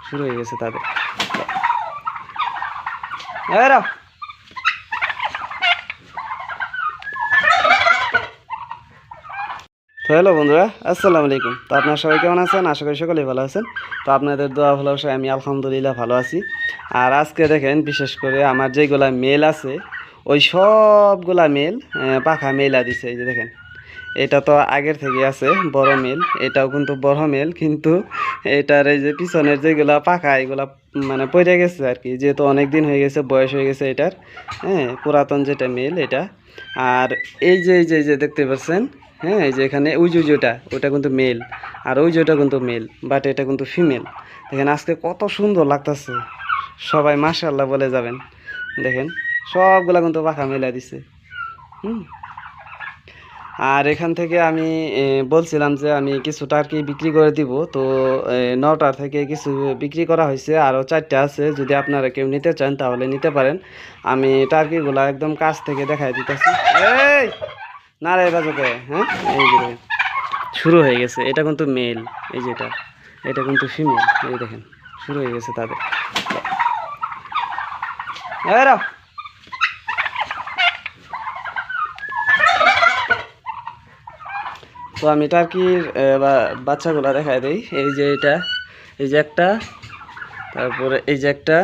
শুরু হয়ে গেছে তাদের। এরা তো হ্যালো বন্ধুরা, আসসালামু আলাইকুম। তো আপনারা সবাই কেমন আছেন? আশা করি সকলেই ভালো আছেন। তো আপনাদের দোয়া ভালোবাসায় আমি আলহামদুলিল্লাহ ভালো আছি। আর আজকে দেখেন, বিশেষ করে আমার যেগুলা মেল আছে ওই সবগুলা মেল পাখা মেলা দিছে। এই যে দেখেন, এটা তো আগের থেকে আছে বড় মেল, এটাও কিন্তু বড় মেল, কিন্তু এটার এই যে পিছনের যেগুলা পাখা এগুলা মানে পড়ে গেছে আর কি, যেহেতু অনেক দিন হয়ে গেছে, বয়স হয়ে গেছে এটার। হ্যাঁ, পুরাতন যেটা মেল এটা। আর এই যে দেখতে পাচ্ছেন, হ্যাঁ, এই যে এখানে ওই যে ওটা কিন্তু মেল, আর ওই যে ওটা কিন্তু মেল, বাট এটা কিন্তু ফিমেল। দেখেন আজকে কত সুন্দর লাগতেছে, সবাই মাশাআল্লাহ বলে যাবেন। দেখেন সবগুলা কিন্তু পাখা মেলা দিছে। হুম। আর এখান থেকে আমি বলছিলাম যে আমি কিছু টার্কি বিক্রি করে দিব। তো 9টা থেকে কিছু বিক্রি করা হয়েছে, আরও 4টা আছে। যদি আপনারা কেউ নিতে চান তাহলে নিতে পারেন। আমি টার্কিগুলো একদম কাছ থেকে দেখাই দিতেছি। এই না রে বাজকে, হ্যাঁ, এই যে দেখেন শুরু হয়ে গেছে। এটা কিন্তু মেল, এই যেটা, এটা কিন্তু ফিমেল। এই দেখেন শুরু হয়ে গেছে তাদের। এরা তো আমি টার্কির বাচ্চাগুলো দেখাই দিই। এই যে এটা, এই যে একটা, তারপরে এই যে একটা,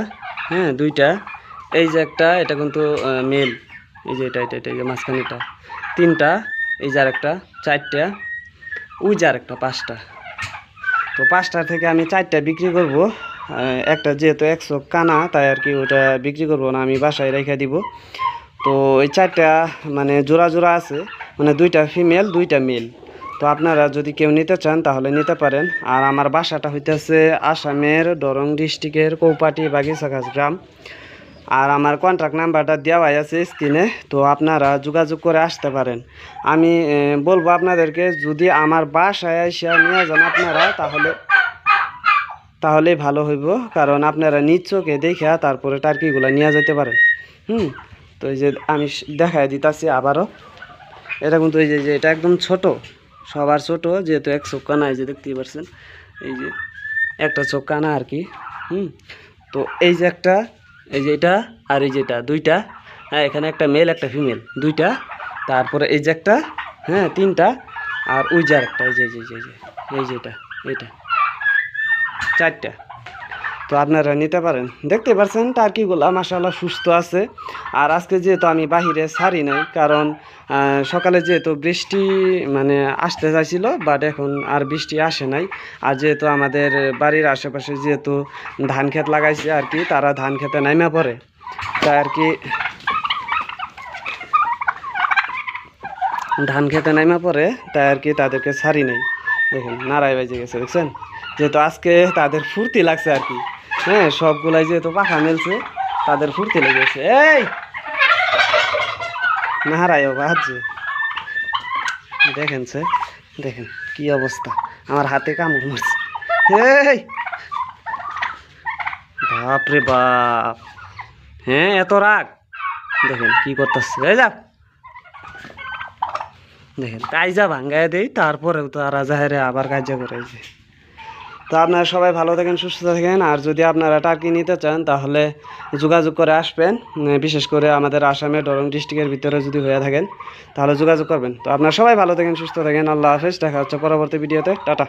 হ্যাঁ দুইটা, এই যে একটা, এটা কিন্তু মেল। এই যে এটা এই যে মাঝখানেটা 3টা, এই যে আরেকটা 4টা, ওই যে আরেকটা 5টা। তো 5টার থেকে আমি 4টা বিক্রি করব। একটা যেহেতু 100 কানা, তাই আর কি ওটা বিক্রি করব না, আমি বাসায় রেখে দিব। তো এই 4টা মানে জোড়া জোড়া আছে, মানে 2টা ফিমেল 2টা মেল। তো আপনারা যদি কেউ নিতে চান তাহলে নিতে পারেন। আর আমার বাসাটা হইতেছে আসামের দরং ডিস্ট্রিক্টের কৌপাটি বাগিচাঘাট গ্রাম। আর আমার কন্ট্যাক্ট নাম্বারটা দেওয়া আছে স্ক্রিনে, তো আপনারা যোগাযোগ করে আসতে পারেন। আমি বলবো আপনাদেরকে, যদি আমার বাসায় এসে নিয়ে যান আপনারা, তাহলেই ভালো হইব, কারণ আপনারা নিজ চোখে দেখে তারপরে টার্কিগুলো নিয়ে যেতে পারেন। তো এই যে আমি দেখাই দিতেছি আবারও। এটা কিন্তু এই যে এটা একদম ছোট, সবার ছোট, যেহেতু 1 চোখ কানা, এই যে দেখতেই পাচ্ছেন, এই যে একটা চোখ কানা আর কি। তো এই যে একটা, এই যে এটা, আর এই যেটা 2টা, হ্যাঁ, এখানে একটা মেল একটা ফিমেল 2টা, তারপরে এই যে একটা, হ্যাঁ 3টা, আর ওই যে আরেকটা, এই যে এই যে এইটা 4টা। তো আপনারা নিতে পারেন। দেখতে পাচ্ছেন টার্কিগুলো মাশাআল্লাহ সুস্থ আছে। আর আজকে যেহেতু আমি বাহিরে ছাড়ি নাই, কারণ সকালে যেহেতু বৃষ্টি মানে আসতে চাইছিল, বাট এখন আর বৃষ্টি আসে নাই। আর যেহেতু আমাদের বাড়ির আশেপাশে যেহেতু ধান ক্ষেত লাগাইছে আর কি, তারা ধান খেতে নাইমা পড়ে, তাই আর কি ধান খেতে নাইমা পড়ে, তাই আর কি তাদেরকে ছাড়ি নাই। দেখেন নাড়াই বাজে গেছে, দেখছেন, যেহেতু আজকে তাদের ফুর্তি লাগছে আর কি। হ্যাঁ, সবগুলাই যেহেতু পাখা মেলছে, তাদের ফুর্তি লেগেছে। এই নাহারায়ও বাজছে, দেখেন সে, দেখেন কি অবস্থা, আমার হাতে কামড় মারছে। এই বাপ রে বাপ, হ্যাঁ এত রাগ, দেখেন কি করতেছে। এই যা দেখেন কাইজা ভাঙ্গায় দেই, তারপরেও তো আর রাজাহারে আবার কাজা করাইছে। তো আপনারা সবাই ভালো থাকেন, সুস্থ থাকেন। আর যদি আপনারা টার্কি নিতে চান তাহলে যোগাযোগ করে আসবেন। বিশেষ করে আমাদের আসামের দরং ডিস্ট্রিক্টের ভিতরে যদি হয়ে থাকেন তাহলে যোগাযোগ করবেন। তো আপনারা সবাই ভালো থাকেন, সুস্থ থাকেন। আল্লাহ হাফেজ, দেখা হচ্ছে পরবর্তী ভিডিওতে। টাটা।